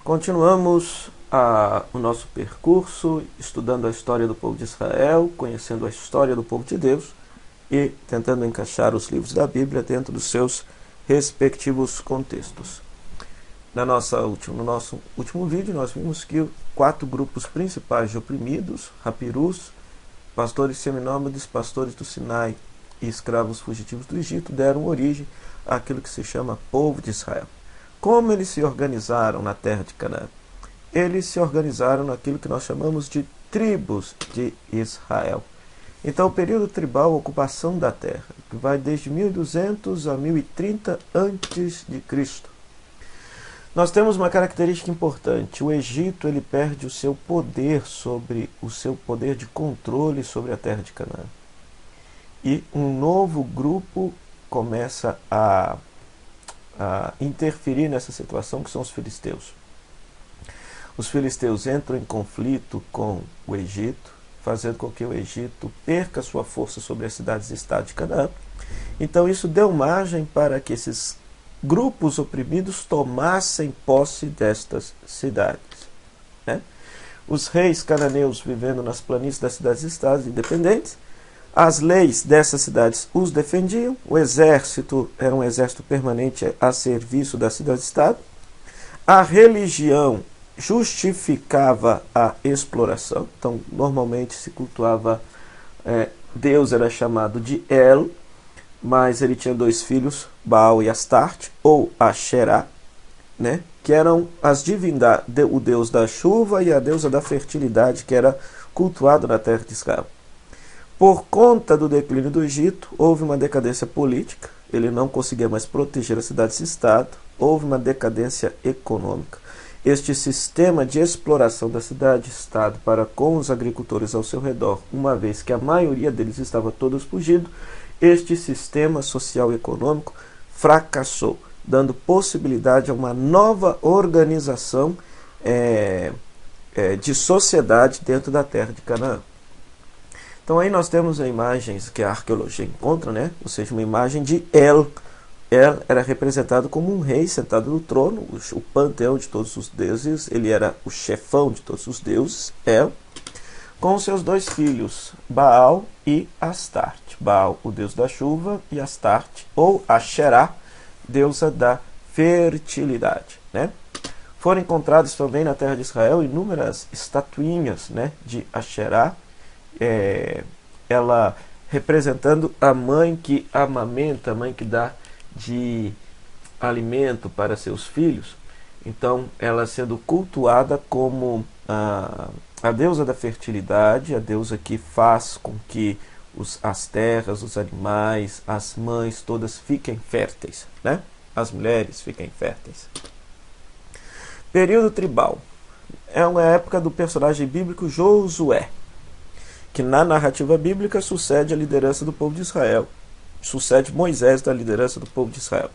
Continuamos o nosso percurso, estudando a história do povo de Israel, conhecendo a história do povo de Deus e tentando encaixar os livros da Bíblia dentro dos seus respectivos contextos. No nosso último vídeo, nós vimos que 4 grupos principais de oprimidos, Rapirus, pastores seminômades, pastores do Sinai e escravos fugitivos do Egito, deram origem àquilo que se chama povo de Israel. Como eles se organizaram na terra de Canaã? Eles se organizaram naquilo que nós chamamos de tribos de Israel. Então, o período tribal, a ocupação da terra, que vai desde 1200 a 1030 a.C. Nós temos uma característica importante. O Egito ele perde o seu poder de controle sobre a terra de Canaã. E um novo grupo começa a interferir nessa situação, que são os filisteus. Os filisteus entram em conflito com o Egito, fazendo com que o Egito perca sua força sobre as cidades-estado de Canaã. Então isso deu margem para que esses grupos oprimidos tomassem posse destas cidades, né? Os reis cananeus vivendo nas planícies das cidades-estados independentes. As leis dessas cidades os defendiam, o exército era um exército permanente a serviço da cidade-estado, a religião justificava a exploração, então normalmente se cultuava, Deus era chamado de El, mas ele tinha 2 filhos, Baal e Astarte, ou Asherá, né, que eram as divindades, o deus da chuva e a deusa da fertilidade, que era cultuado na terra de Israel. Por conta do declínio do Egito, houve uma decadência política, ele não conseguia mais proteger as cidades-estado, houve uma decadência econômica. Este sistema de exploração da cidade-estado para com os agricultores ao seu redor, uma vez que a maioria deles estava todos fugidos, este sistema social e econômico fracassou, dando possibilidade a uma nova organização de sociedade dentro da terra de Canaã. Então aí nós temos imagens que a arqueologia encontra, né? Ou seja, uma imagem de El. El era representado como um rei sentado no trono, o panteão de todos os deuses, ele era o chefão de todos os deuses, El, com seus 2 filhos, Baal e Astarte. Baal, o deus da chuva, e Astarte, ou Asherá, deusa da fertilidade, né? Foram encontradas também na terra de Israel inúmeras estatuinhas, né, de Asherá, ela representando a mãe que amamenta, a mãe que dá de alimento para seus filhos. Então ela sendo cultuada como a deusa da fertilidade, a deusa que faz com que as terras, os animais, as mães todas fiquem férteis, né? As mulheres fiquem férteis. Período tribal é uma época do personagem bíblico Josué, que na narrativa bíblica sucede a liderança do povo de Israel. Sucede Moisés da liderança do povo de Israel.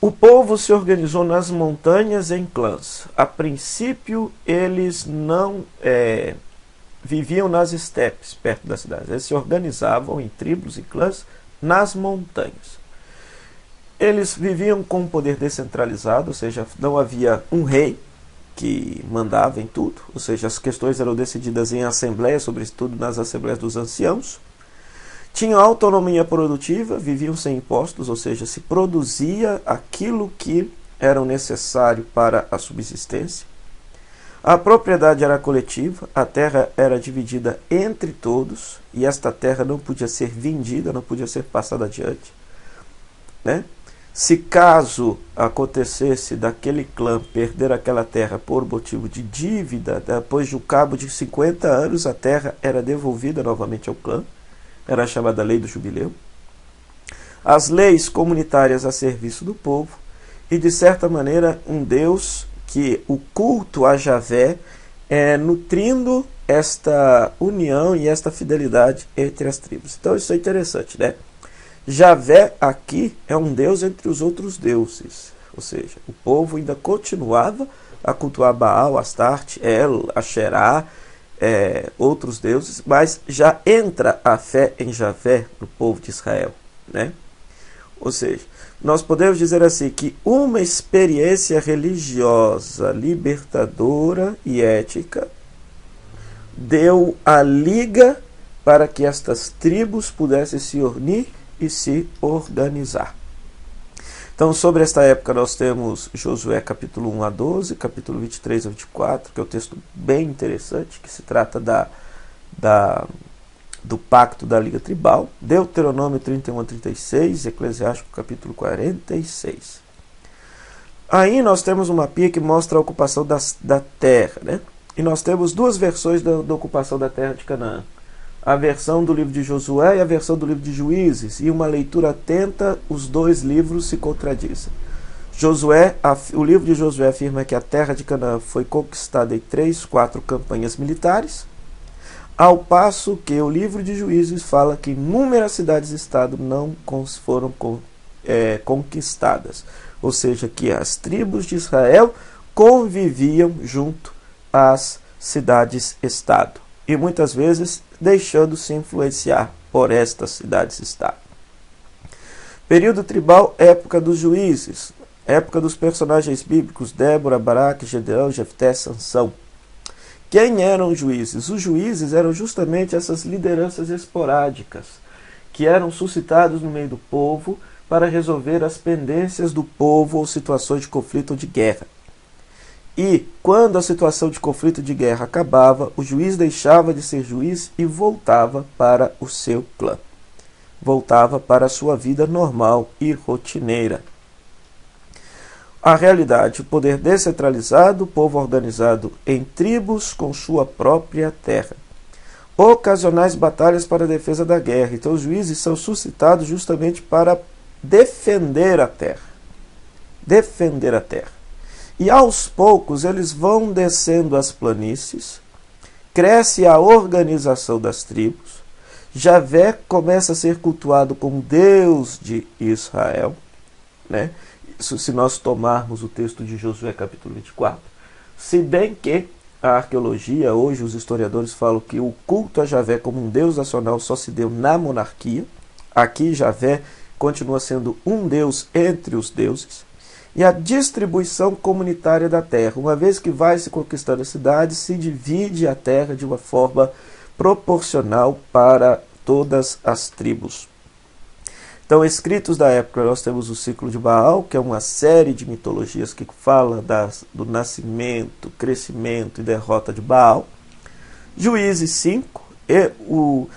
O povo se organizou nas montanhas em clãs. A princípio, eles não viviam nas estepes, perto das cidades. Eles se organizavam em tribos e clãs nas montanhas. Eles viviam com um poder descentralizado, ou seja, não havia um rei que mandava em tudo, ou seja, as questões eram decididas em assembleia, sobretudo nas assembleias dos anciãos. Tinham autonomia produtiva, viviam sem impostos, ou seja, se produzia aquilo que era necessário para a subsistência. A propriedade era coletiva, a terra era dividida entre todos, e esta terra não podia ser vendida, não podia ser passada adiante, né? Se caso acontecesse daquele clã perder aquela terra por motivo de dívida, depois de um cabo de 50 anos, a terra era devolvida novamente ao clã. Era chamada Lei do Jubileu. As leis comunitárias a serviço do povo e, de certa maneira, um Deus que o culto a Javé nutrindo esta união e esta fidelidade entre as tribos. Então isso é interessante, né? Javé aqui é um Deus entre os outros deuses, ou seja, o povo ainda continuava a cultuar Baal, Astarte, El, Asherá, outros deuses, mas já entra a fé em Javé no povo de Israel, né? Ou seja, nós podemos dizer assim que uma experiência religiosa, libertadora e ética deu a liga para que estas tribos pudessem se unir e se organizar. Então, sobre esta época, nós temos Josué capítulo 1 a 12, capítulo 23 a 24, que é um texto bem interessante, que se trata do pacto da Liga Tribal, Deuteronômio 31 a 36, Eclesiástico capítulo 46. Aí nós temos um mapinha que mostra a ocupação da terra, né? E nós temos duas versões da ocupação da terra de Canaã. A versão do livro de Josué e a versão do livro de Juízes. E uma leitura atenta, os dois livros se contradizem. O livro de Josué afirma que a terra de Canaã foi conquistada em 3-4 campanhas militares, ao passo que o livro de Juízes fala que inúmeras cidades-estado não foram conquistadas. Ou seja, que as tribos de Israel conviviam junto às cidades-estado. E muitas vezes deixando-se influenciar por estas cidades-estado. Período tribal, época dos juízes. Época dos personagens bíblicos, Débora, Baraque, Gedeão, Jefté, Sansão. Quem eram os juízes? Os juízes eram justamente essas lideranças esporádicas, que eram suscitados no meio do povo para resolver as pendências do povo ou situações de conflito ou de guerra. E, quando a situação de conflito de guerra acabava, o juiz deixava de ser juiz e voltava para o seu clã. Voltava para a sua vida normal e rotineira. A realidade, o poder descentralizado, o povo organizado em tribos com sua própria terra. Ocasionais batalhas para a defesa da guerra. Então, os juízes são suscitados justamente para defender a terra. Defender a terra. E aos poucos eles vão descendo as planícies, cresce a organização das tribos, Javé começa a ser cultuado como Deus de Israel, né? Isso se nós tomarmos o texto de Josué capítulo 24. Se bem que a arqueologia, hoje os historiadores falam que o culto a Javé como um Deus nacional só se deu na monarquia. Aqui Javé continua sendo um Deus entre os deuses. E a distribuição comunitária da terra. Uma vez que vai se conquistando a cidade, se divide a terra de uma forma proporcional para todas as tribos. Então, escritos da época, nós temos o ciclo de Baal, que é uma série de mitologias que fala do nascimento, crescimento e derrota de Baal. Juízes 5, e o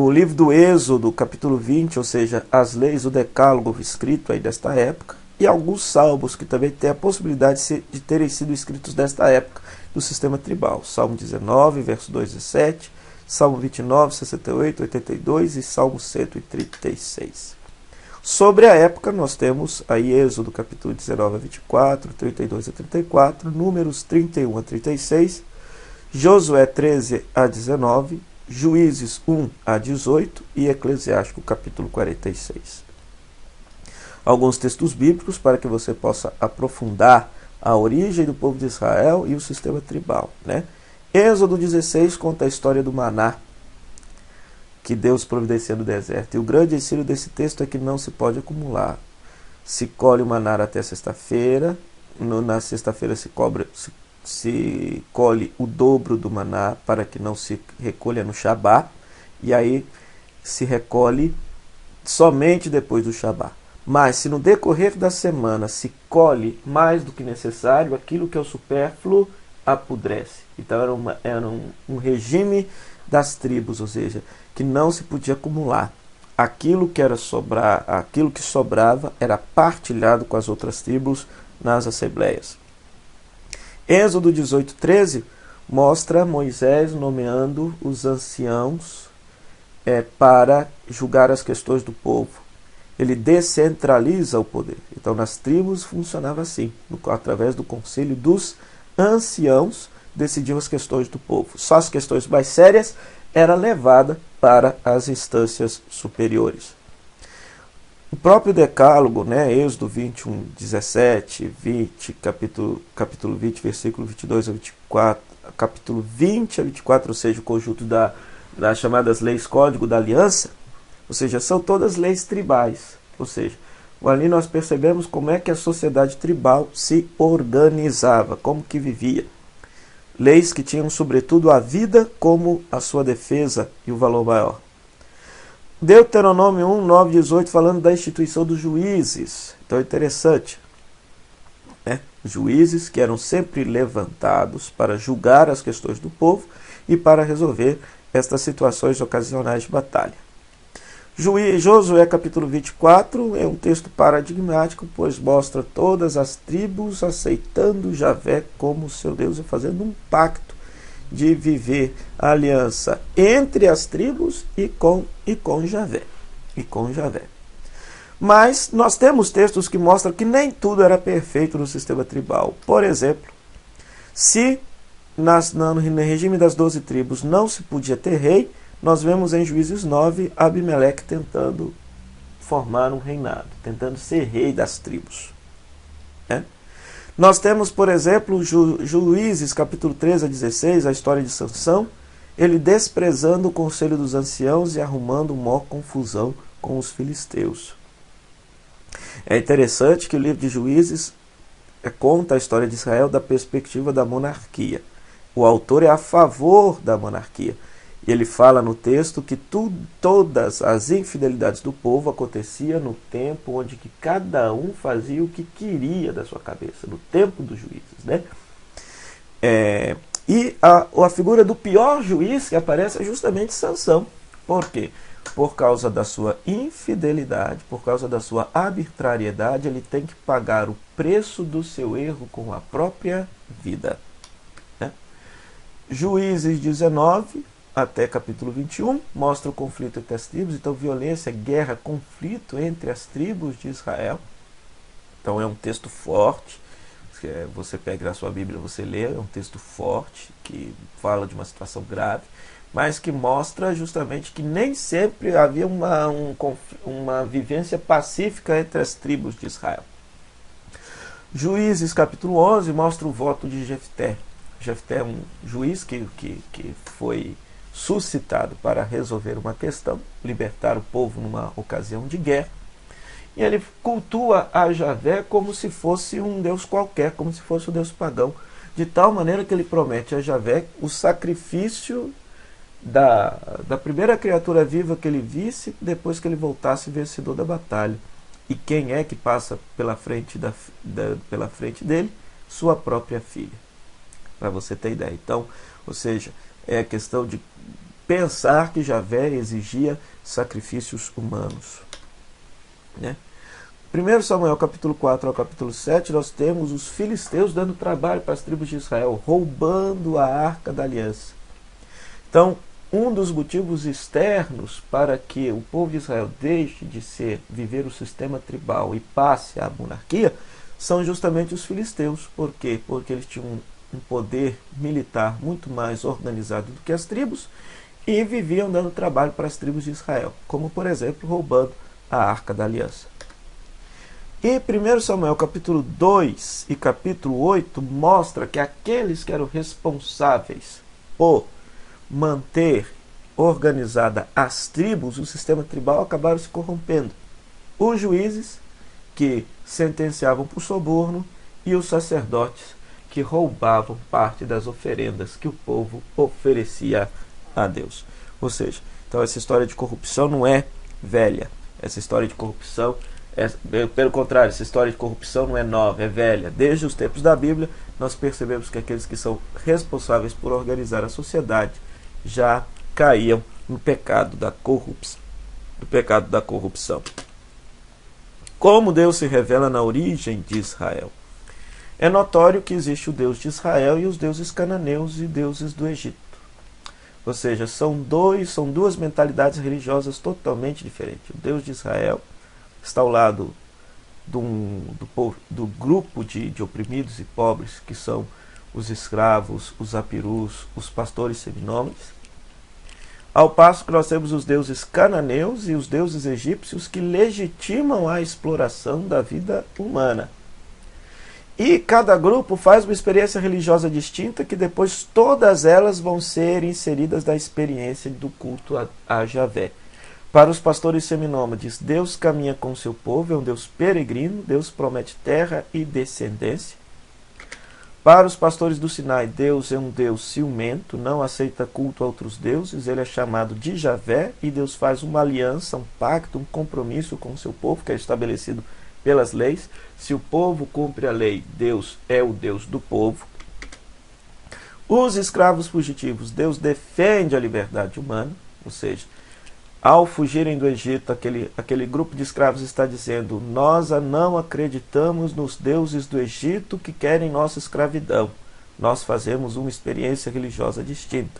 livro do Êxodo, capítulo 20, ou seja, as leis, o decálogo escrito aí desta época. E alguns salmos que também têm a possibilidade de terem sido escritos desta época do sistema tribal. Salmo 19, verso 2 e 7, Salmo 29, 68, 82 e Salmo 136. Sobre a época, nós temos aí Êxodo capítulo 19 a 24, 32 a 34, Números 31 a 36, Josué 13 a 19, Juízes 1 a 18 e Eclesiástico capítulo 46. Alguns textos bíblicos para que você possa aprofundar a origem do povo de Israel e o sistema tribal, né? Êxodo 16 conta a história do maná que Deus providencia no deserto. E o grande ensino desse texto é que não se pode acumular. Se colhe o maná até sexta-feira, na sexta-feira se colhe o dobro do maná para que não se recolha no Shabá, e aí se recolhe somente depois do Shabá. Mas se no decorrer da semana se colhe mais do que necessário, aquilo que é o supérfluo apodrece. Então era um regime das tribos, ou seja, que não se podia acumular. Aquilo que sobrava era partilhado com as outras tribos nas assembleias. Êxodo 18:13 mostra Moisés nomeando os anciãos para julgar as questões do povo. Ele descentraliza o poder. Então, nas tribos funcionava assim, através do conselho dos anciãos, decidiam as questões do povo. Só as questões mais sérias era levada para as instâncias superiores. O próprio decálogo, né, Êxodo 21, 17, 20, capítulo 20, versículo 22 a 24, capítulo 20 a 24, ou seja, o conjunto das chamadas leis código da aliança, ou seja, são todas leis tribais. Ou seja, ali nós percebemos como é que a sociedade tribal se organizava, como que vivia. Leis que tinham sobretudo a vida como a sua defesa e o valor maior. Deuteronômio 1, 9, 18, falando da instituição dos juízes. Então é interessante, né? Juízes que eram sempre levantados para julgar as questões do povo e para resolver estas situações ocasionais de batalha. Josué capítulo 24 é um texto paradigmático, pois mostra todas as tribos aceitando Javé como seu Deus e fazendo um pacto de viver a aliança entre as tribos e com Javé. Mas nós temos textos que mostram que nem tudo era perfeito no sistema tribal. Por exemplo, se no regime das 12 tribos não se podia ter rei, nós vemos em Juízes 9 Abimeleque tentando formar um reinado, tentando ser rei das tribos. Nós temos, por exemplo, Juízes capítulo 13 a 16, a história de Sansão, ele desprezando o conselho dos anciãos e arrumando uma confusão com os filisteus. É interessante que o livro de Juízes conta a história de Israel da perspectiva da monarquia. O autor é a favor da monarquia. E ele fala no texto que todas as infidelidades do povo aconteciam no tempo onde que cada um fazia o que queria da sua cabeça, no tempo dos juízes, né? E a figura do pior juiz que aparece é justamente Sansão. Por quê? Por causa da sua infidelidade, por causa da sua arbitrariedade, ele tem que pagar o preço do seu erro com a própria vida. Né? Juízes 19 até capítulo 21 mostra o conflito entre as tribos. Então, violência, guerra, conflito entre as tribos de Israel. Então, é um texto forte. Você pega na sua Bíblia, você lê, é um texto forte que fala de uma situação grave, mas que mostra justamente que nem sempre havia uma vivência pacífica entre as tribos de Israel. Juízes capítulo 11 mostra o voto de Jefté. Jefté é um juiz que foi suscitado para resolver uma questão, libertar o povo numa ocasião de guerra. E ele cultua a Javé como se fosse um deus qualquer, como se fosse um deus pagão, de tal maneira que ele promete a Javé o sacrifício da primeira criatura viva que ele visse depois que ele voltasse vencedor da batalha. E quem é que passa pela frente dele? Sua própria filha. Para você ter ideia. Então, ou seja, é a questão de pensar que Javé exigia sacrifícios humanos. Né? 1 Samuel capítulo 4 ao capítulo 7, nós temos os filisteus dando trabalho para as tribos de Israel, roubando a arca da aliança. Então, um dos motivos externos para que o povo de Israel deixe de viver o sistema tribal e passe à monarquia são justamente os filisteus. Por quê? Porque eles tinham um poder militar muito mais organizado do que as tribos e viviam dando trabalho para as tribos de Israel, como por exemplo roubando a arca da aliança. E 1 Samuel capítulo 2 e capítulo 8 mostra que aqueles que eram responsáveis por manter organizada as tribos, o sistema tribal, acabaram se corrompendo. Os juízes, que sentenciavam por suborno, e os sacerdotes, que roubavam parte das oferendas que o povo oferecia a Deus. Ou seja, então essa história de corrupção não é velha. Essa história de corrupção pelo contrário, essa história de corrupção não é nova, é velha. Desde os tempos da Bíblia, nós percebemos que aqueles que são responsáveis por organizar a sociedade já caíam no pecado da corrupção. Como Deus se revela na origem de Israel? É notório que existe o Deus de Israel e os deuses cananeus e deuses do Egito. Ou seja, são duas mentalidades religiosas totalmente diferentes. O Deus de Israel está ao lado do grupo de oprimidos e pobres, que são os escravos, os apirus, os pastores seminômades. Ao passo que nós temos os deuses cananeus e os deuses egípcios que legitimam a exploração da vida humana. E cada grupo faz uma experiência religiosa distinta, que depois todas elas vão ser inseridas na experiência do culto a Javé. Para os pastores seminômades, Deus caminha com o seu povo, é um Deus peregrino, Deus promete terra e descendência. Para os pastores do Sinai, Deus é um Deus ciumento, não aceita culto a outros deuses, ele é chamado de Javé, e Deus faz uma aliança, um pacto, um compromisso com o seu povo, que é estabelecido pelas leis. Se o povo cumpre a lei, Deus é o Deus do povo. Os escravos fugitivos, Deus defende a liberdade humana, ou seja, ao fugirem do Egito, aquele grupo de escravos está dizendo: nós não acreditamos nos deuses do Egito que querem nossa escravidão. Nós fazemos uma experiência religiosa distinta.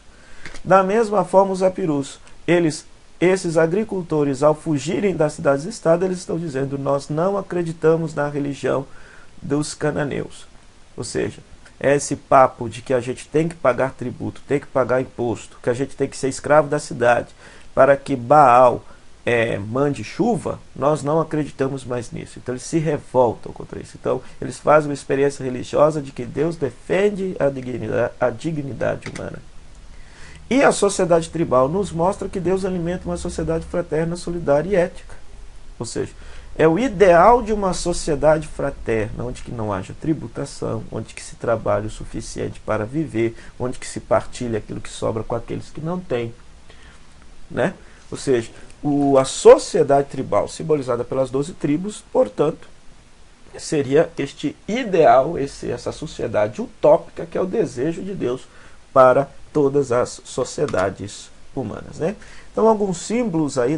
Da mesma forma, os apirus, esses agricultores, ao fugirem das cidades-estado, eles estão dizendo: nós não acreditamos na religião dos cananeus. Ou seja, é esse papo de que a gente tem que pagar tributo, tem que pagar imposto, que a gente tem que ser escravo da cidade, para que Baal mande chuva, nós não acreditamos mais nisso. Então eles se revoltam contra isso. Então eles fazem uma experiência religiosa de que Deus defende a dignidade humana. E a sociedade tribal nos mostra que Deus alimenta uma sociedade fraterna, solidária e ética. Ou seja, é o ideal de uma sociedade fraterna, onde que não haja tributação, onde que se trabalhe o suficiente para viver, onde que se partilhe aquilo que sobra com aqueles que não têm. Né? Ou seja, a sociedade tribal simbolizada pelas 12 tribos, portanto, seria este ideal, essa sociedade utópica que é o desejo de Deus para todas as sociedades humanas. Né? Então, alguns símbolos aí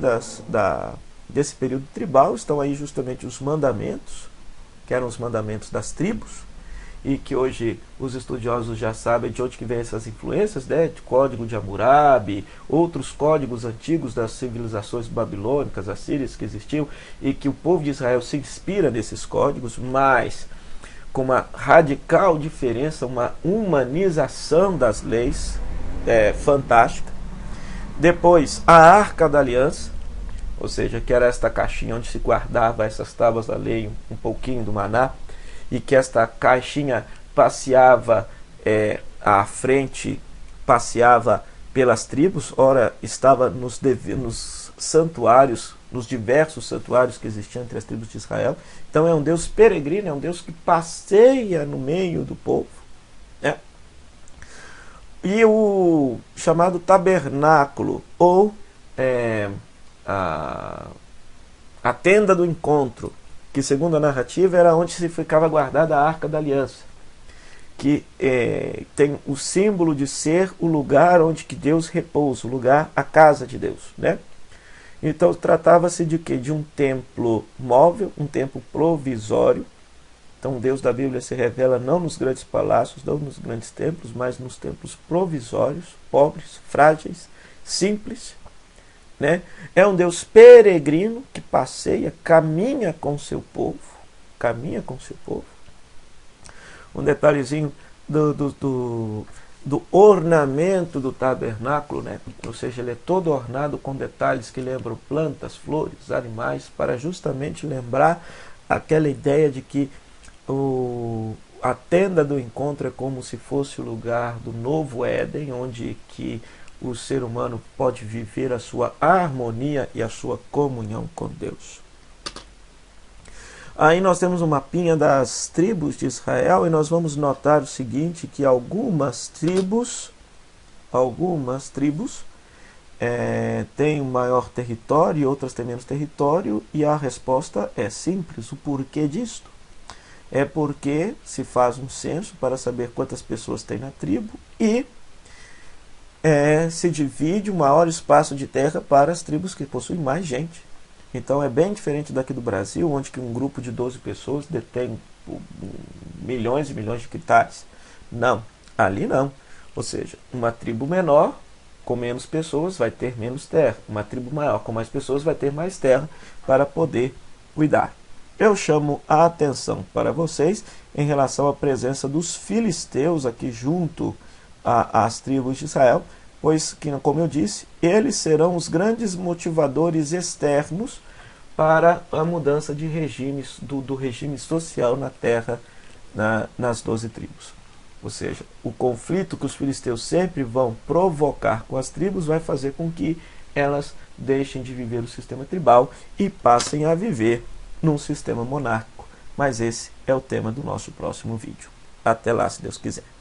desse período tribal estão aí justamente os mandamentos, que eram os mandamentos das tribos, e que hoje os estudiosos já sabem de onde que vem essas influências, né? De Código de Hammurabi, outros códigos antigos das civilizações babilônicas, assírias que existiam, e que o povo de Israel se inspira nesses códigos, mas com uma radical diferença, uma humanização das leis fantástica. Depois, a Arca da Aliança, ou seja, que era esta caixinha onde se guardava essas tábuas da lei, um pouquinho do maná, e que esta caixinha passeava à frente, passeava pelas tribos, ora estava nos santuários, nos diversos santuários que existiam entre as tribos de Israel. Então é um Deus peregrino, é um Deus que passeia no meio do povo. Né? E o chamado tabernáculo, ou a tenda do encontro, que segundo a narrativa era onde se ficava guardada a Arca da Aliança, que tem o símbolo de ser o lugar onde que Deus repousa, o lugar, a casa de Deus. Né? Então tratava-se de quê? De um templo móvel, um templo provisório. Então o Deus da Bíblia se revela não nos grandes palácios, não nos grandes templos, mas nos templos provisórios, pobres, frágeis, simples. Né? É um Deus peregrino que passeia, caminha com seu povo. Caminha com seu povo. Um detalhezinho do ornamento do tabernáculo, né? Ou seja, ele é todo ornado com detalhes que lembram plantas, flores, animais, para justamente lembrar aquela ideia de que a tenda do encontro é como se fosse o lugar do novo Éden, onde que o ser humano pode viver a sua harmonia e a sua comunhão com Deus. Aí nós temos um mapinha das tribos de Israel e nós vamos notar o seguinte, que algumas tribos têm um maior território e outras têm menos território, e a resposta é simples. O porquê disto? É porque se faz um censo para saber quantas pessoas tem na tribo e se divide o maior espaço de terra para as tribos que possuem mais gente. Então é bem diferente daqui do Brasil, onde que um grupo de 12 pessoas detém milhões e milhões de hectares. Não, ali não. Ou seja, uma tribo menor com menos pessoas vai ter menos terra. Uma tribo maior com mais pessoas vai ter mais terra para poder cuidar. Eu chamo a atenção para vocês em relação à presença dos filisteus aqui junto às tribos de Israel, pois, como eu disse, eles serão os grandes motivadores externos para a mudança de regimes, do regime social na terra, nas 12 tribos. Ou seja, o conflito que os filisteus sempre vão provocar com as tribos vai fazer com que elas deixem de viver o sistema tribal e passem a viver num sistema monárquico. Mas esse é o tema do nosso próximo vídeo. Até lá, se Deus quiser.